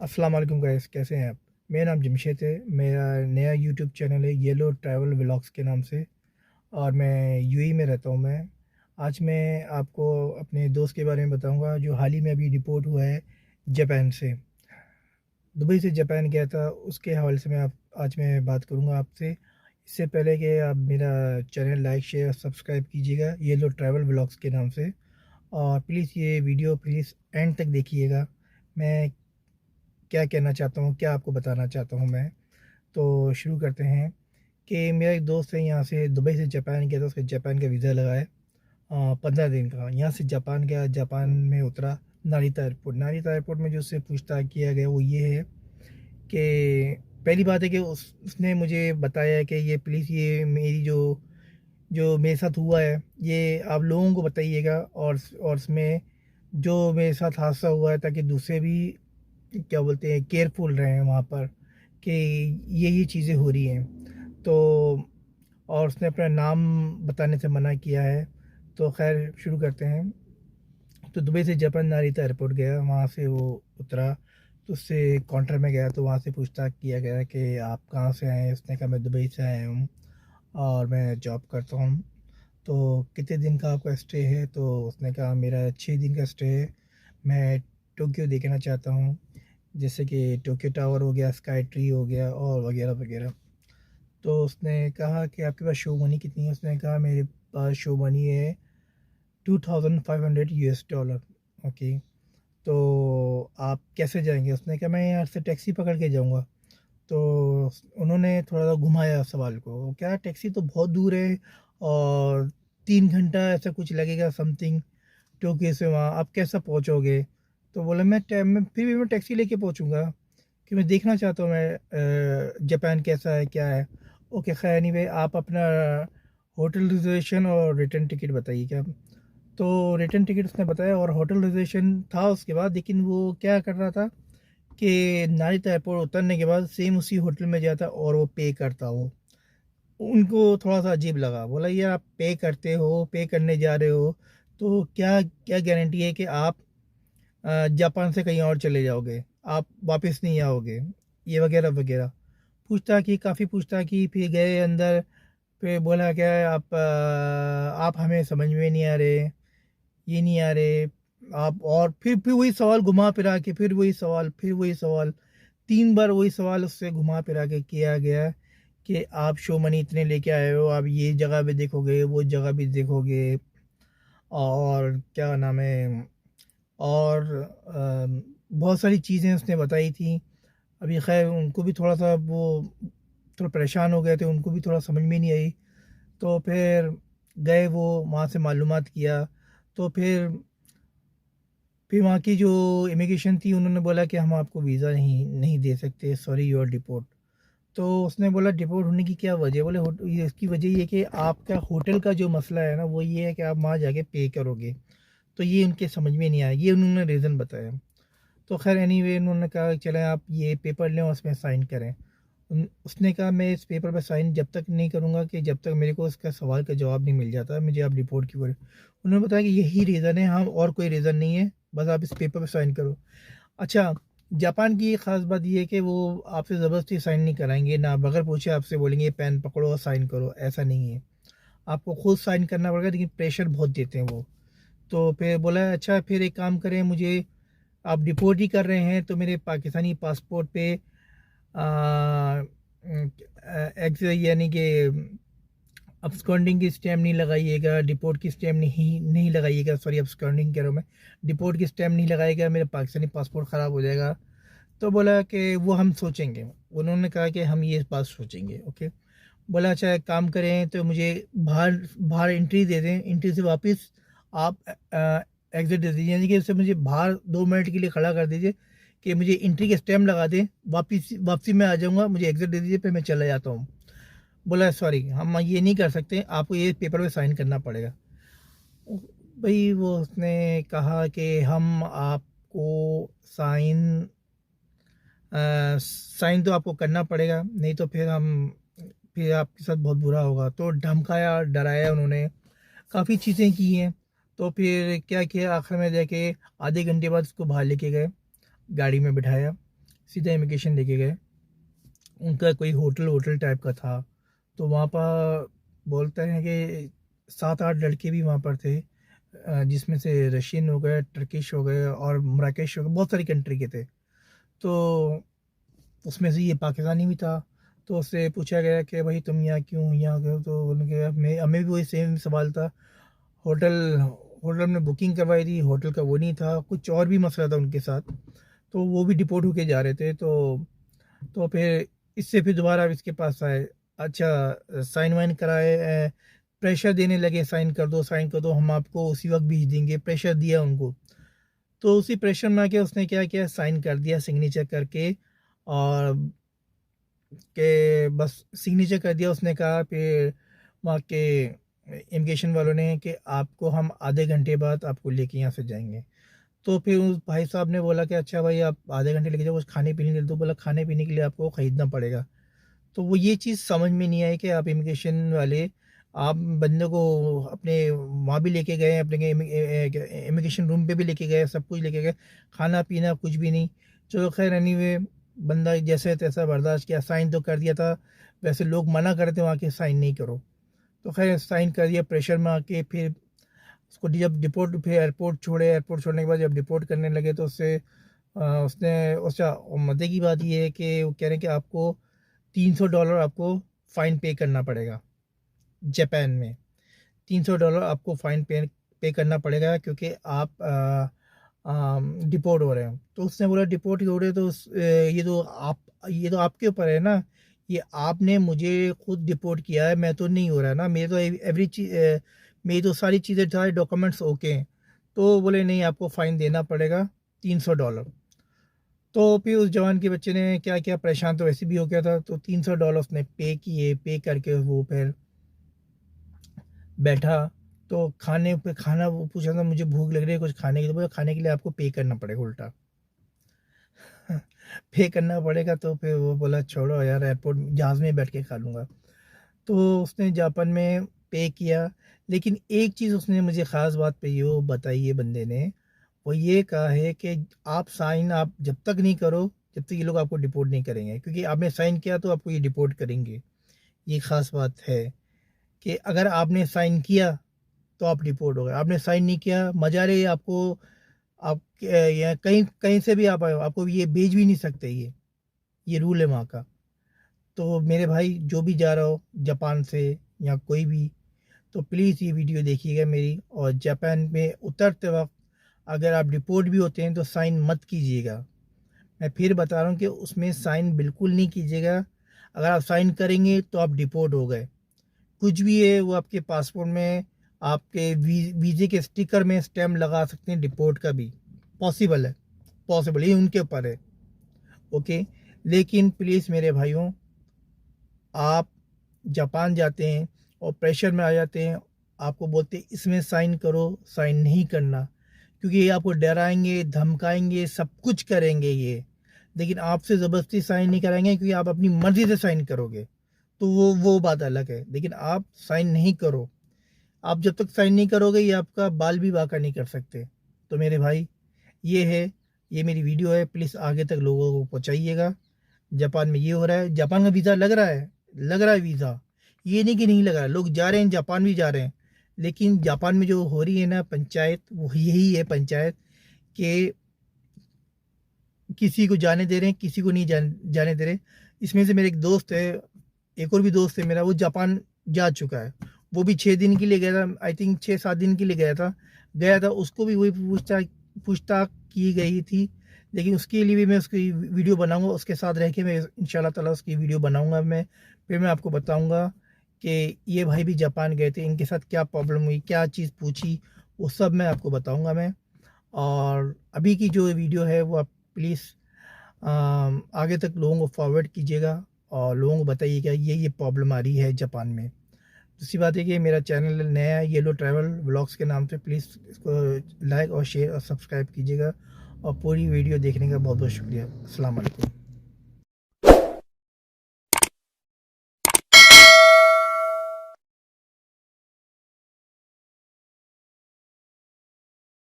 अस्सलाम वालेकुम गाइस, कैसे हैं आप? मेरा नाम जमशेद है। मेरा नया यूट्यूब चैनल है येलो ट्रैवल व्लॉग्स के नाम से, और मैं यूएई में रहता हूँ मैं। आज मैं आपको अपने दोस्त के बारे में बताऊँगा जो हाल ही में अभी रिपोर्ट हुआ है जापान से। दुबई से जापान गया था, उसके हवाले से आज मैं बात करूँगा आपसे। इससे पहले कि आप मेरा चैनल लाइक शेयर सब्सक्राइब कीजिएगा येलो ट्रैवल व्लॉग्स के नाम से, और प्लीज़ ये वीडियो प्लीज़ एंड तक देखिएगा। मैं क्या कहना चाहता हूँ, क्या आपको बताना चाहता हूँ मैं। तो शुरू करते हैं कि मेरा एक दोस्त है, यहाँ से दुबई से जापान गया था, उसका जापान का वीज़ा लगा है 15 दिन का। यहाँ से जापान गया, जापान में उतरा नारिता एयरपोर्ट। नारिता एयरपोर्ट में जो उससे पूछताछ किया गया वो ये है कि पहली बात है कि उसने मुझे बताया कि ये प्लीज़ ये मेरी जो जो मेरे साथ हुआ है ये आप लोगों को बताइएगा, और उसमें जो मेरे साथ हादसा हुआ है, ताकि दूसरे भी क्या बोलते हैं केयरफुल रहें वहाँ पर कि ये चीज़ें हो रही हैं। तो और उसने अपना नाम बताने से मना किया है। तो खैर शुरू करते हैं। तो दुबई से जापान नारिता एयरपोर्ट गया, वहाँ से वो उतरा। तो उससे काउंटर में गया, तो वहाँ से पूछताछ किया गया कि आप कहाँ से आए हैं। उसने कहा मैं दुबई से आया हूँ और मैं जॉब करता हूँ। तो कितने दिन का आपका स्टे है? तो उसने कहा मेरा 6 दिन का स्टे है। मैं टोक्यो देखना चाहता हूँ, जैसे कि टोक्यो टावर हो गया, स्काई ट्री हो गया और वगैरह वगैरह। तो उसने कहा कि आपके पास शो मनी कितनी है? उसने कहा मेरे पास शो मनी है 2500 US डॉलर। ओके, तो आप कैसे जाएंगे? उसने कहा मैं यहाँ से टैक्सी पकड़ के जाऊँगा। तो उन्होंने थोड़ा सा घुमाया सवाल को, क्या टैक्सी तो बहुत दूर है और 3 घंटा ऐसा कुछ लगेगा समथिंग टोक्यो से वहाँ, आप कैसा पहुँचोगे? तो बोला मैं फिर भी मैं टैक्सी लेके पहुँचूँगा, कि मैं देखना चाहता हूँ मैं जापान कैसा है क्या है। ओके खैर एनीवे, आप अपना होटल रिजर्वेशन और रिटर्न टिकट बताइए क्या। तो रिटर्न टिकट उसने बताया और होटल रिजर्वेशन था उसके बाद, लेकिन वो क्या कर रहा था कि नारिता एयरपोर्ट उतरने के बाद सेम उसी होटल में जाता और वो पे करता वो। उनको थोड़ा सा अजीब लगा, बोला यार आप पे करते हो, पे करने जा रहे हो, तो क्या क्या गारंटी है कि आप जापान से कहीं और चले जाओगे, आप वापस नहीं आओगे, ये वगैरह वगैरह। पूछताछ की, काफ़ी पूछताछ की, फिर गए अंदर। फिर बोला क्या है आप हमें समझ में नहीं आ रहे, ये नहीं आ रहे आप। और फिर वही सवाल घुमा फिरा के, फिर वही सवाल 3 बार वही सवाल उससे घुमा फिरा के किया गया कि आप शो मनी इतने लेके आए हो, आप ये जगह भी देखोगे, वो जगह भी देखोगे, और क्या नाम है, और बहुत सारी चीज़ें उसने बताई थी। अभी खैर उनको भी थोड़ा सा वो थोड़ा परेशान हो गए थे, उनको भी थोड़ा समझ में नहीं आई। तो फिर गए वो वहाँ से मालूमात किया। तो फिर वहाँ की जो इमिग्रेशन थी उन्होंने बोला कि हम आपको वीज़ा नहीं नहीं दे सकते, सॉरी यू आर डिपोर्ट। तो उसने बोला डिपोर्ट होने की क्या वजह? बोले ये इसकी वजह ये कि आपका होटल का जो मसला है ना, वो ये है कि आप वहाँ जाके पे करोगे। तो ये उनके समझ में नहीं आया, ये उन्होंने रीज़न बताया। तो खैर एनीवे उन्होंने कहा चलें आप ये पेपर लें और उसमें साइन करें। उसने कहा मैं इस पेपर पर साइन जब तक नहीं करूँगा कि जब तक मेरे को उसका सवाल का जवाब नहीं मिल जाता, मुझे आप रिपोर्ट क्यों करें। उन्होंने बताया कि यही रीज़न है, हम और कोई रीज़न नहीं है, बस आप इस पेपर पर साइन करो। अच्छा, जापान की एक ख़ास बात ये है कि वो आपसे ज़बरदस्ती साइन नहीं कराएंगे, ना बगैर पूछे आपसे बोलेंगे पेन पकड़ो और साइन करो, ऐसा नहीं है। आपको खुद साइन करना पड़ेगा, लेकिन प्रेशर बहुत देते हैं वो। तो फिर बोला अच्छा फिर एक काम करें, मुझे आप डिपोर्ट ही कर रहे हैं तो मेरे पाकिस्तानी पासपोर्ट पे एग्ज यानी कि अब्सकॉन्डिंग की स्टैम्प नहीं लगाइएगा, डिपोर्ट की स्टैम्प नहीं नहीं लगाइएगा, सॉरी अब्सकॉन्डिंग कह रहा हूँ मैं, डिपोर्ट की स्टैम्प नहीं लगाइएगा, मेरा पाकिस्तानी पासपोर्ट ख़राब हो जाएगा। तो बोला कि वो हम सोचेंगे। उन्होंने कहा कि हम ये बात सोचेंगे। ओके, बोला अच्छा एक काम करें तो मुझे बाहर बाहर एंट्री दे दें, एंट्री से वापस आप एग्ज़िट दे दीजिए, यानी कि उससे मुझे बाहर 2 मिनट के लिए खड़ा कर दीजिए कि मुझे एंट्री के स्टैम्प लगा दें, वापसी में आ जाऊँगा, मुझे एग्ज़िट दे दीजिए, फिर मैं चला जाता हूँ। बोला सॉरी हम ये नहीं कर सकते, आपको ये पेपर पे साइन करना पड़ेगा। भाई वो उसने कहा कि हम आपको साइन साइन तो आपको करना पड़ेगा, नहीं तो फिर आपके साथ बहुत बुरा होगा। तो धमकाया, डराया उन्होंने, काफ़ी चीज़ें की हैं। तो फिर क्या किया, आखिर में जाके आधे घंटे बाद उसको बाहर लेके गए, गाड़ी में बिठाया। सीधा इमिग्रेशन लेके गए। उनका कोई होटल टाइप का था, तो वहाँ पर बोलते हैं कि 7-8 लड़के भी वहाँ पर थे, जिसमें से रशियन हो गए, टर्किश हो गए और मराकेश हो गए, बहुत सारी कंट्री के थे। तो उसमें से ये पाकिस्तानी भी था। तो उससे पूछा गया कि भाई तुम यहाँ क्यों यहाँ गए? तो उनके मैं हमें भी वही सेम सवाल था। होटल होटल में बुकिंग करवाई थी, होटल का वो नहीं था, कुछ और भी मसला था उनके साथ, तो वो भी डिपोर्ट होके जा रहे थे। तो फिर इससे फिर दोबारा इसके पास आए। अच्छा, साइन वाइन कराए, प्रेशर देने लगे, साइन कर दो, हम आपको उसी वक्त भेज देंगे, प्रेशर दिया उनको। तो उसी प्रेशर में आके उसने क्या किया, साइन कर दिया सिग्नेचर करके, और के बस सिग्नेचर कर दिया। उसने कहा फिर वहाँ के इमिग्रेशन वालों ने कि आपको हम आधे घंटे बाद आपको लेके यहाँ से जाएंगे। तो फिर उस भाई साहब ने बोला कि अच्छा भाई आप आधे घंटे लेके जाओ, कुछ खाने पीने के लिए। तो बोला खाने पीने के लिए आपको ख़रीदना पड़ेगा। तो वो ये चीज़ समझ में नहीं आई कि आप इमिग्रेशन वाले, आप बंदे को अपने वहाँ भी लेके गए, अपने इमिग्रेशन रूम पे भी लेके गए, सब कुछ लेके गए, खाना पीना कुछ भी नहीं। चलो खैर, एनीवे बंदा जैसे तैसा बर्दाश्त किया, साइन तो कर दिया था। वैसे लोग मना करते वहाँ के साइन नहीं करो, तो खैर साइन कर दिया प्रेशर में आके। फिर उसको जब डिपोर्ट, फिर एयरपोर्ट छोड़ने के बाद जब डिपोर्ट करने लगे तो उसने उसका मज़े की बात ये है कि वो कह रहे हैं कि आपको $300 आपको फ़ाइन पे करना पड़ेगा। जापान में $300 आपको फ़ाइन पे करना पड़ेगा, क्योंकि आप डिपोर्ट हो रहे हो। तो उसने बोला डिपोर्ट हो रहे तो ये तो आपके ऊपर है ना, ये आपने मुझे खुद डिपोर्ट किया है, मैं तो नहीं हो रहा ना, मेरे तो एवरी चीज़, मेरी तो सारी चीज़ें, सारे डॉक्यूमेंट्स ओके हैं। तो बोले नहीं, आपको फ़ाइन देना पड़ेगा $300। तो फिर उस जवान के बच्चे ने क्या किया, परेशान तो वैसे भी हो गया था, तो $300 उसने पे किए। पे करके वो फिर बैठा। तो खाने पे खाना वो पूछा था, मुझे भूख लग रही है कुछ खाने के लिए। बोला खाने के लिए आपको पे करना पड़ेगा उल्टा। पे करना पड़ेगा। तो फिर वो बोला छोड़ो यार, एयरपोर्ट जहाज़ में बैठ के खा लूँगा। तो उसने जापान में पे किया। लेकिन एक चीज़ उसने मुझे ख़ास बात पे ये बताई है बंदे ने, वो ये कहा है कि आप साइन आप जब तक नहीं करो, जब तक ये लोग आपको डिपोर्ट नहीं करेंगे, क्योंकि आपने साइन किया तो आपको ये डिपोर्ट करेंगे। ये ख़ास बात है कि अगर आपने साइन किया तो आप डिपोर्ट हो गए, आपने साइन नहीं किया, मजा रहे आपको, आप या कहीं कहीं से भी आप आए हो, आपको ये भेज भी नहीं सकते। ये रूल है वहाँ का। तो मेरे भाई जो भी जा रहा हो जापान से या कोई भी, तो प्लीज़ ये वीडियो देखिएगा मेरी। और जापान में उतरते वक्त अगर आप डिपोर्ट भी होते हैं तो साइन मत कीजिएगा। मैं फिर बता रहा हूँ कि उसमें साइन बिल्कुल नहीं कीजिएगा। अगर आप साइन करेंगे तो आप डिपोर्ट हो गए। कुछ भी है वो आपके पासपोर्ट में, आपके वीज़े के स्टिकर में स्टैम्प लगा सकते हैं, डिपोर्ट का भी पॉसिबल है। ये उनके ऊपर है, ओके। लेकिन प्लीज़ मेरे भाइयों, आप जापान जाते हैं और प्रेशर में आ जाते हैं, आपको बोलते हैं इसमें साइन करो, साइन नहीं करना, क्योंकि ये आपको डराएंगे, धमकाएंगे, सब कुछ करेंगे ये। लेकिन आपसे ज़बरदस्ती साइन नहीं कराएंगे, क्योंकि आप अपनी मर्ज़ी से साइन करोगे, तो वो बात अलग है। लेकिन आप साइन नहीं करो। आप जब तक साइन नहीं करोगे, ये आपका बाल भी बाका नहीं कर सकते। तो मेरे भाई, ये है, ये मेरी वीडियो है, प्लीज़ आगे तक लोगों को पहुँचाइएगा। जापान में ये हो रहा है, जापान का वीज़ा लग रहा है वीज़ा, ये नहीं कि नहीं लग रहा है, लोग जा रहे हैं, जापान भी जा रहे हैं। लेकिन जापान में जो हो रही है ना पंचायत, वो यही है पंचायत, कि किसी को जाने दे रहे हैं, किसी को नहीं जाने दे रहे। इसमें से मेरे एक दोस्त है, एक और भी दोस्त है मेरा, वो जापान जा चुका है। वो भी 6 दिन के लिए गया था, आई थिंक 6-7 दिन के लिए गया था। उसको भी वही पूछताछ की गई थी। लेकिन उसके लिए भी मैं उसकी वीडियो बनाऊंगा, उसके साथ रह के मैं इंशाल्लाह ताला उसकी वीडियो बनाऊंगा मैं। फिर मैं आपको बताऊंगा कि ये भाई भी जापान गए थे, इनके साथ क्या प्रॉब्लम हुई, क्या चीज़ पूछी, वो सब मैं आपको बताऊंगा मैं। और अभी की जो वीडियो है वो आप प्लीज़ आगे तक लोगों को फॉरवर्ड कीजिएगा और लोगों को बताइएगा ये प्रॉब्लम आ रही है जापान में। दूसरी बात है कि मेरा चैनल नया है, येलो ट्रैवल व्लॉग्स के नाम से, प्लीज़ इसको लाइक और शेयर और सब्सक्राइब कीजिएगा। और पूरी वीडियो देखने का बहुत बहुत शुक्रिया। अस्सलाम वालेकुम।